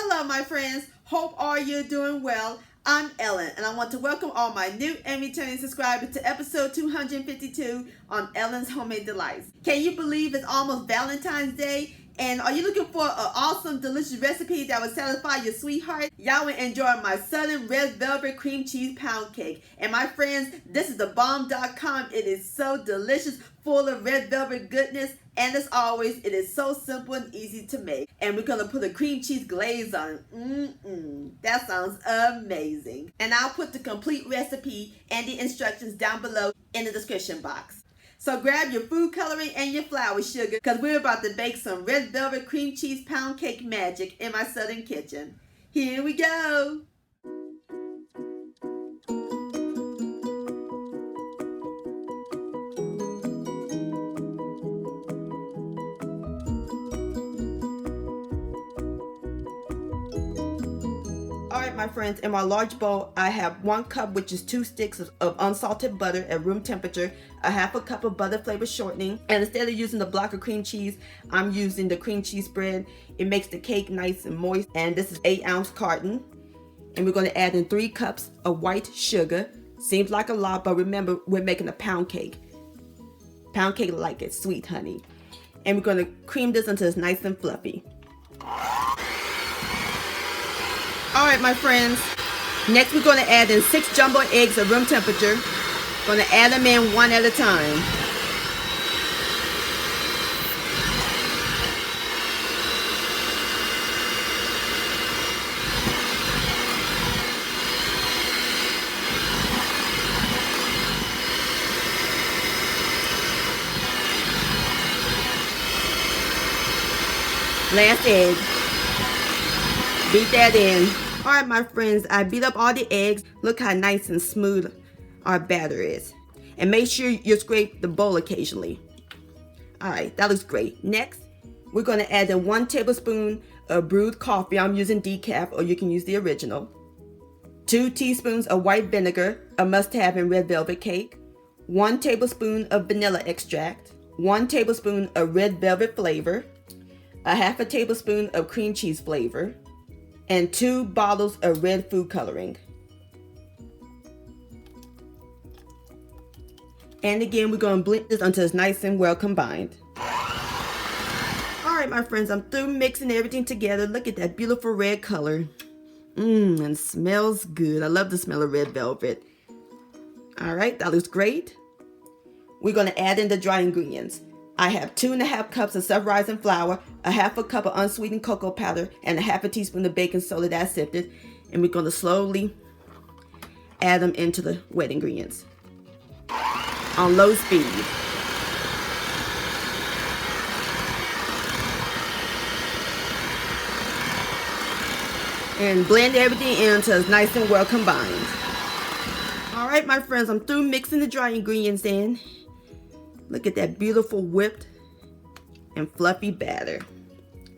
Hello my friends, hope all you're doing well. I'm Ellen and I want to welcome all my new and returning subscribers to episode 252 on Ellen's Homemade Delights. Can you believe it's almost Valentine's Day? And are you looking for an awesome delicious recipe that will satisfy your sweetheart? Y'all will enjoy my Southern Red Velvet Cream Cheese Pound Cake. And my friends, this is the bomb.com. It is so delicious, full of red velvet goodness. And as always, it is so simple and easy to make. And we're going to put a cream cheese glaze on it. That sounds amazing. And I'll put the complete recipe and the instructions down below in the description box. So grab your food coloring and your flour sugar because we're about to bake some red velvet cream cheese pound cake magic in my southern kitchen. Here we go. Alright my friends, in my large bowl I have 1 cup, which is 2 sticks of unsalted butter at room temperature, a half a cup of butter flavor shortening, and instead of using the block of cream cheese, I'm using the cream cheese spread. It makes the cake nice and moist, and this is 8-ounce carton. And we're going to add in 3 cups of white sugar. Seems like a lot, but remember we're making a pound cake. Pound cake like it's sweet, honey. And we're going to cream this until it's nice and fluffy. Alright my friends, next we're going to add in 6 jumbo eggs at room temperature. Going to add them in one at a time. Last egg. Beat that in. Alright my friends, I beat up all the eggs. Look how nice and smooth our batter is. And make sure you scrape the bowl occasionally. Alright, that looks great. Next, we're going to add in 1 tablespoon of brewed coffee. I'm using decaf, or you can use the original. 2 teaspoons of white vinegar, a must-have in red velvet cake. 1 tablespoon of vanilla extract. 1 tablespoon of red velvet flavor. A half a tablespoon of cream cheese flavor. And 2 bottles of red food coloring. And again, we're going to blend this until it's nice and well combined. Alright my friends, I'm through mixing everything together. Look at that beautiful red color. And smells good. I love the smell of red velvet. Alright, that looks great. We're going to add in the dry ingredients. I have 2½ cups of self-rising flour, a half a cup of unsweetened cocoa powder, and a half a teaspoon of baking soda that I sifted. And we're going to slowly add them into the wet ingredients on low speed. And blend everything in until it's nice and well combined. Alright my friends, I'm through mixing the dry ingredients in. Look at that beautiful whipped and fluffy batter.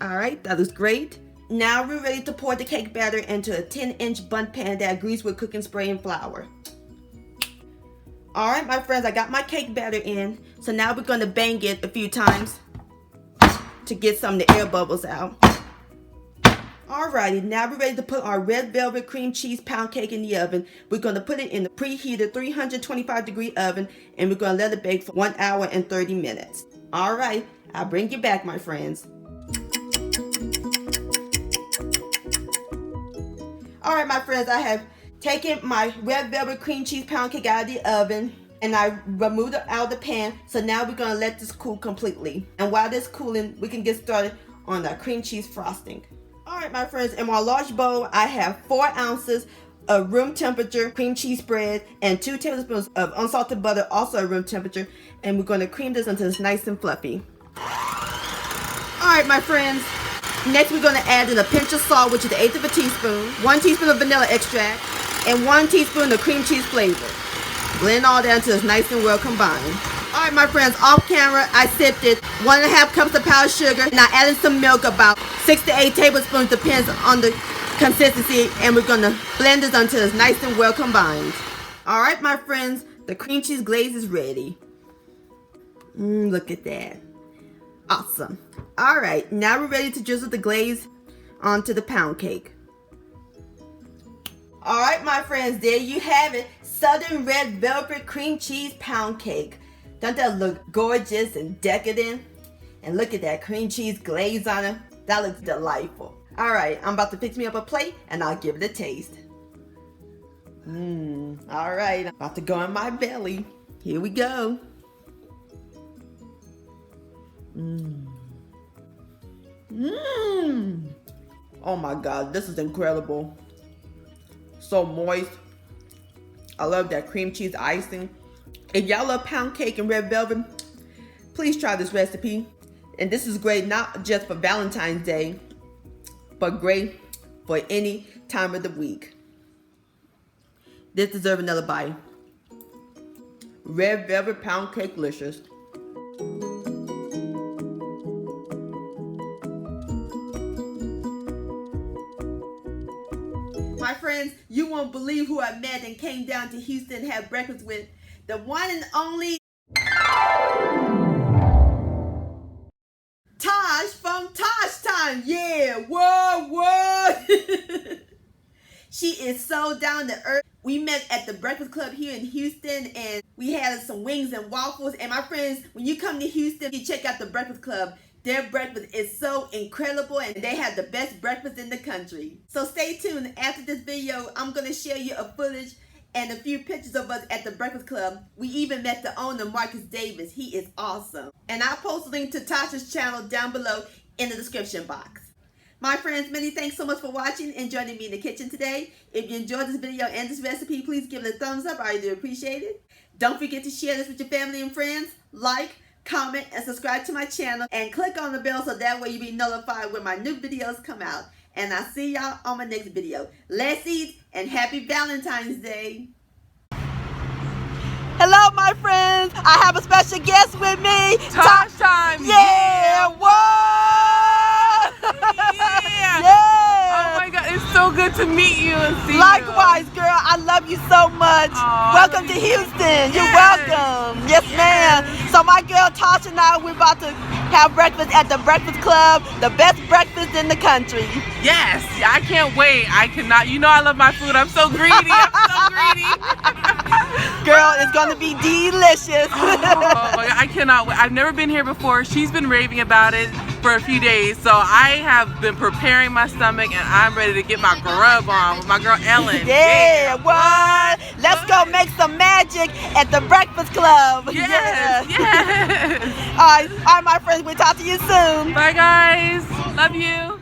Alright, that looks great. Now we're ready to pour the cake batter into a 10-inch bundt pan that I greased with cooking spray and flour. Alright my friends, I got my cake batter in. So now we're going to bang it a few times to get some of the air bubbles out. Alrighty, now we're ready to put our red velvet cream cheese pound cake in the oven. We're going to put it in the preheated 325-degree oven, and we're going to let it bake for 1 hour and 30 minutes. Alright, I'll bring you back my friends. Alright my friends, I have taken my red velvet cream cheese pound cake out of the oven, and I removed it out of the pan. So now we're going to let this cool completely. And while this cooling, we can get started on the cream cheese frosting. Alright my friends, in my large bowl I have 4 ounces of room temperature cream cheese spread and 2 tablespoons of unsalted butter, also at room temperature, and we're going to cream this until it's nice and fluffy. Alright my friends, next we're going to add in a pinch of salt, which is 1/8 of a teaspoon, 1 teaspoon of vanilla extract, and 1 teaspoon of cream cheese flavor. Blend all that until it's nice and well combined. Alright my friends, off camera I sifted 1½ cups of powdered sugar, and I added some milk, about 6 to 8 tablespoons, depends on the consistency, and we're going to blend this until it's nice and well combined. Alright my friends, the cream cheese glaze is ready. Look at that. Awesome. Alright, now we're ready to drizzle the glaze onto the pound cake. Alright my friends, there you have it. Southern red velvet cream cheese pound cake. Don't that look gorgeous and decadent? And look at that cream cheese glaze on it. That looks delightful. Alright, I'm about to fix me up a plate and I'll give it a taste. Alright, I'm about to go in my belly. Here we go. Oh my god, this is incredible. So moist. I love that cream cheese icing. If y'all love pound cake and red velvet, please try this recipe. And this is great not just for Valentine's Day, but great for any time of the week. This deserves another bite. Red velvet pound cake delicious. My friends, you won't believe who I met and came down to Houston and had breakfast with. The one and only Tosh from Tosh Time. Yeah, whoa. She is so down to earth. We met at the Breakfast Klub here in Houston and we had some wings and waffles. And my friends, when you come to Houston, you check out the Breakfast Klub. Their breakfast is so incredible and they have the best breakfast in the country. So stay tuned. After this video, I'm going to share you a footage and a few pictures of us at the Breakfast Klub. We even met the owner, Marcus Davis. He is awesome. And I'll post a link to Tasha's channel down below in the description box. My friends, many thanks so much for watching and joining me in the kitchen today. If you enjoyed this video and this recipe, please give it a thumbs up. I do appreciate it. Don't forget to share this with your family and friends. Like, comment, and subscribe to my channel. And click on the bell so that way you'll be notified when my new videos come out. And I'll see y'all on my next video. Let's eat and happy Valentine's Day. Hello, my friends. I have a special guest with me. Tosh Time. Yeah, what? Yeah. Oh my God, it's so good to meet you and see Likewise, girl. I love you so much. Aww, welcome to Houston. You're welcome. Yes, ma'am. So my girl Tosh and I, we're about to have breakfast at the Breakfast Klub, the best breakfast in the country. Yes, I can't wait. I cannot. You know I love my food. I'm so greedy. I'm so greedy. Girl, it's gonna be delicious. Oh my God, I cannot wait. I've never been here before. She's been raving about it for a few days, so I have been preparing my stomach and I'm ready to get my grub on with my girl Ellen. Yeah, what? Let's go make some magic at the Breakfast Klub. Yes, yes. All right, my friends, we'll talk to you soon. Bye guys, love you.